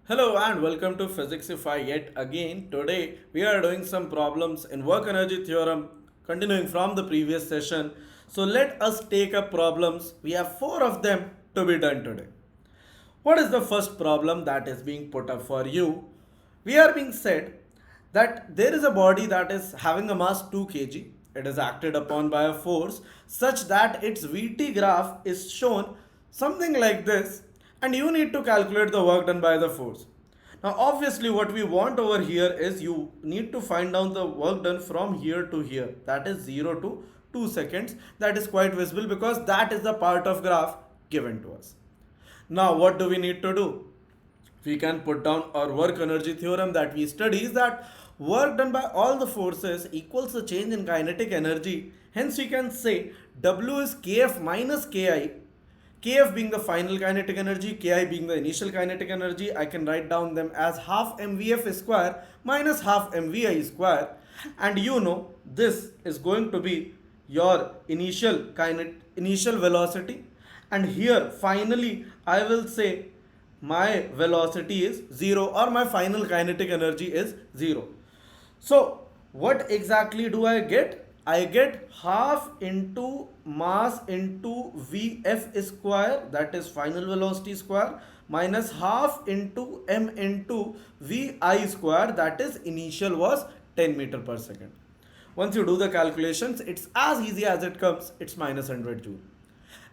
Hello and welcome to Physixify yet again. Today we are doing some problems in work energy theorem continuing from the previous session. So let us take up problems. We have 4 of them to be done today. What is the first problem that is being put up for you? We are being said that there is a body that is having a mass 2 kg. It is acted upon by a force such that its Vt graph is shown something like this, and you need to calculate the work done by the force. Now obviously what we want over here is you need to find out the work done from here to here, that is 0 to 2 seconds. That is quite visible because that is the part of graph given to us. Now what do we need to do? We can put down our work energy theorem that we study is that work done by all the forces equals the change in kinetic energy. Hence we can say W is Kf minus Ki, Kf being the final kinetic energy, Ki being the initial kinetic energy. I can write down them as half mvf square minus half mvi square, and you know this is going to be your initial velocity, and here finally I will say my velocity is 0 or my final kinetic energy is 0. So what exactly do I get? I get half into mass into Vf square, that is final velocity square, minus half into m into Vi square, that is initial was 10 meter per second. Once you do the calculations, it's as easy as it comes, it's minus 100 joule.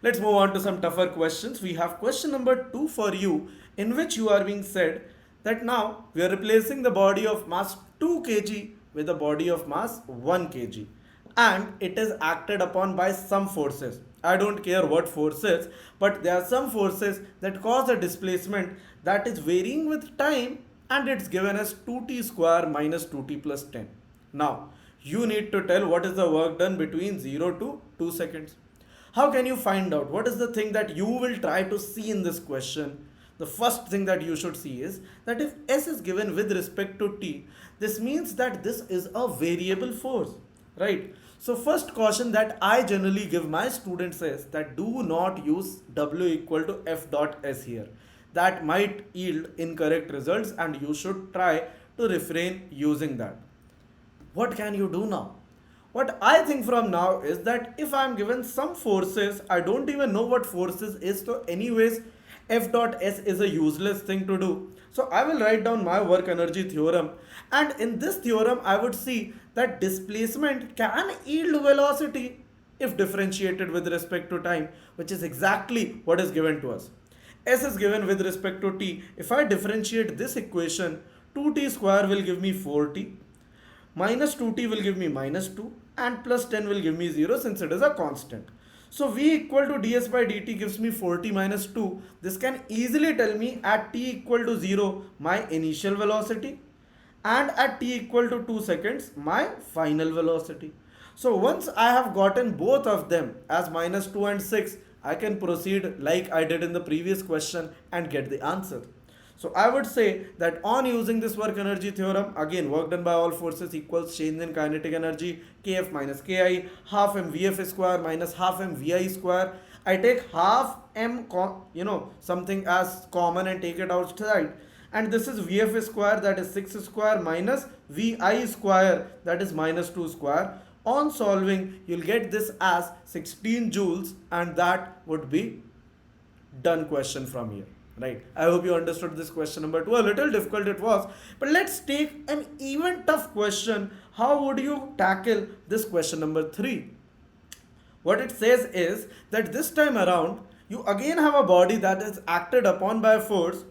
Let's move on to some tougher questions. We have question number 2 for you, in which you are being said that now we are replacing the body of mass 2 kg with a body of mass 1 kg, and it is acted upon by some forces. I don't care what forces, but there are some forces that cause a displacement that is varying with time, and it's given as 2t square minus 2t plus 10. Now you need to tell what is the work done between 0 to 2 seconds. How can you find out? What is the thing that you will try to see in this question? The first thing that you should see is that if S is given with respect to T, this means that this is a variable force, right? So first caution that I generally give my students is that do not use W equal to F dot S here. That might yield incorrect results, and you should try to refrain using that. What can you do now? What I think from now is that if I am given some forces, I don't even know what forces is, so anyways F dot S is a useless thing to do. So I will write down my work energy theorem, and in this theorem I would see that displacement can yield velocity if differentiated with respect to time, which is exactly what is given to us. S is given with respect to t. If I differentiate this equation, 2t square will give me 4t, minus 2t will give me minus 2, and plus 10 will give me 0 since it is a constant. So v equal to ds by dt gives me 4t minus 2. This can easily tell me at t equal to 0 my initial velocity, and at t equal to 2 seconds my final velocity. So once I have gotten both of them as minus 2 and 6, I can proceed like I did in the previous question and get the answer. So I would say that on using this work energy theorem, again work done by all forces equals change in kinetic energy, Kf minus Ki, half mvf square minus half mvi square. I take half m, something as common and take it outside. And this is vf square, that is 6 square, minus vi square, that is minus 2 square. On solving, you'll get this as 16 joules, and that would be done question from here, right? I hope you understood this question number 2. A little difficult it was, but let's take an even tough question. How would you tackle this question number 3? What it says is that this time around you again have a body that is acted upon by force.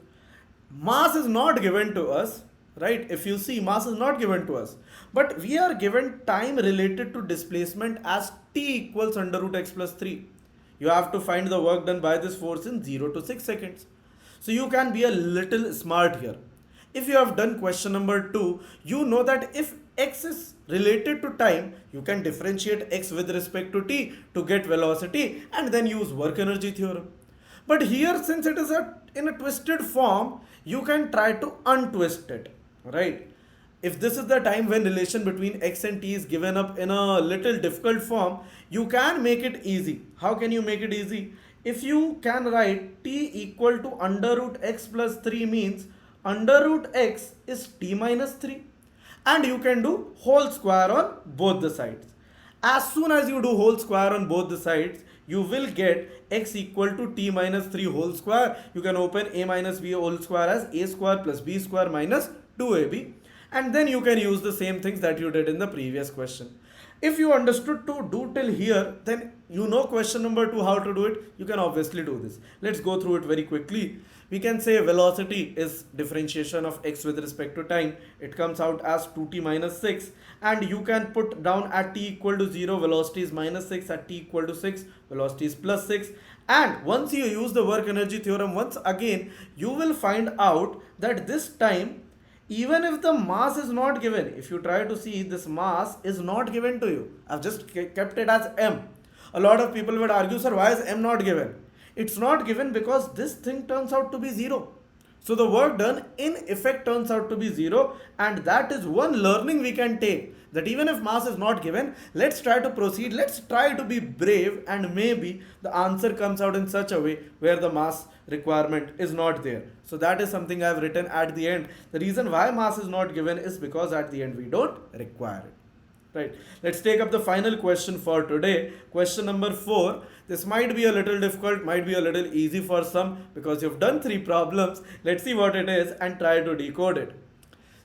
Mass is not given to us, right? If you see, mass is not given to us, but we are given time related to displacement as t equals under root x plus 3. You have to find the work done by this force in 0 to 6 seconds. So you can be a little smart here. If you have done question number 2, you know that if x is related to time, you can differentiate x with respect to t to get velocity and then use work energy theorem. But here, since it is in a twisted form, you can try to untwist it, right? If this is the time when relation between x and t is given up in a little difficult form, you can make it easy. How can you make it easy? If you can write t equal to under root x plus 3 means under root x is t minus 3, and you can do whole square on both the sides. As soon as you do whole square on both the sides, you will get x equal to t minus 3 whole square. You can open a minus b whole square as a square plus b square minus 2ab, and then you can use the same things that you did in the previous question. If you understood to do till here, then you know question number 2 how to do it. You can obviously do this. Let's go through it very quickly. We can say velocity is differentiation of x with respect to time. It comes out as 2t minus 6, and you can put down at t equal to 0 velocity is minus 6, at t equal to 6 velocity is plus 6. And once you use the work energy theorem once again, you will find out that this time, even if the mass is not given, if you try to see, this mass is not given to you. I've just kept it as m. A lot of people would argue, sir, why is m not given? It's not given because this thing turns out to be 0. So the work done in effect turns out to be 0, and that is one learning we can take, that even if mass is not given, let's try to proceed, let's try to be brave, and maybe the answer comes out in such a way where the mass requirement is not there. So that is something I have written at the end. The reason why mass is not given is because at the end we don't require it. Right. Let's take up the final question for today. Question number 4. This might be a little difficult, might be a little easy for some because you've done 3 problems. Let's see what it is and try to decode it.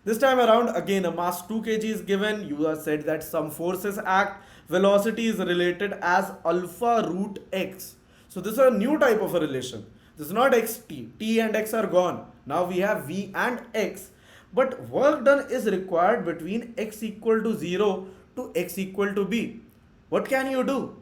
This time around, again, a mass 2 kg is given. You are said that some forces act. Velocity is related as alpha root x. So this is a new type of a relation. This is not xt. T and x are gone. Now we have v and x. But work done is required between x equal to 0 to x equal to b. What can you do?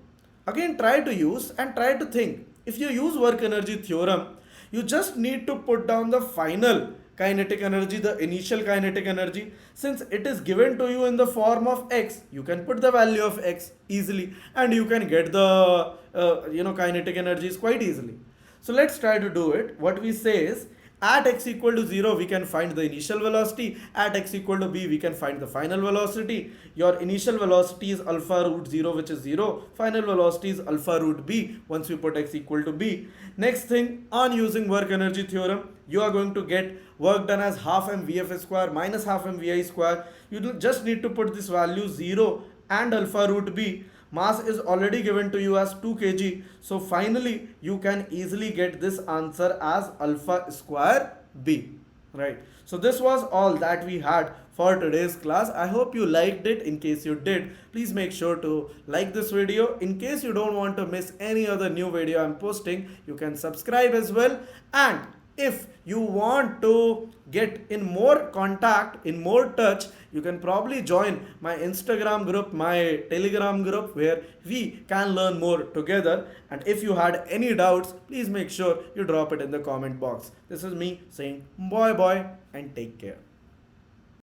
Again, try to use and try to think. If you use work energy theorem, you just need to put down the final kinetic energy, the initial kinetic energy. Since it is given to you in the form of x, you can put the value of x easily, and you can get the kinetic energies quite easily. So let's try to do it. What we say is, at x equal to 0, we can find the initial velocity. At x equal to b, we can find the final velocity. Your initial velocity is alpha root 0, which is 0. Final velocity is alpha root b once we put x equal to b. Next thing, on using work energy theorem, you are going to get work done as half mvf square minus half mvi square. You just need to put this value 0 and alpha root b. Mass is already given to you as 2 kg. So finally, you can easily get this answer as alpha square b. Right. So this was all that we had for today's class. I hope you liked it. In case you did, please make sure to like this video. In case you don't want to miss any other new video I'm posting, you can subscribe as well. And if you want to get in more contact, in more touch, you can probably join my Instagram group, my Telegram group, where we can learn more together. And if you had any doubts, please make sure you drop it in the comment box. This is me saying bye bye and take care.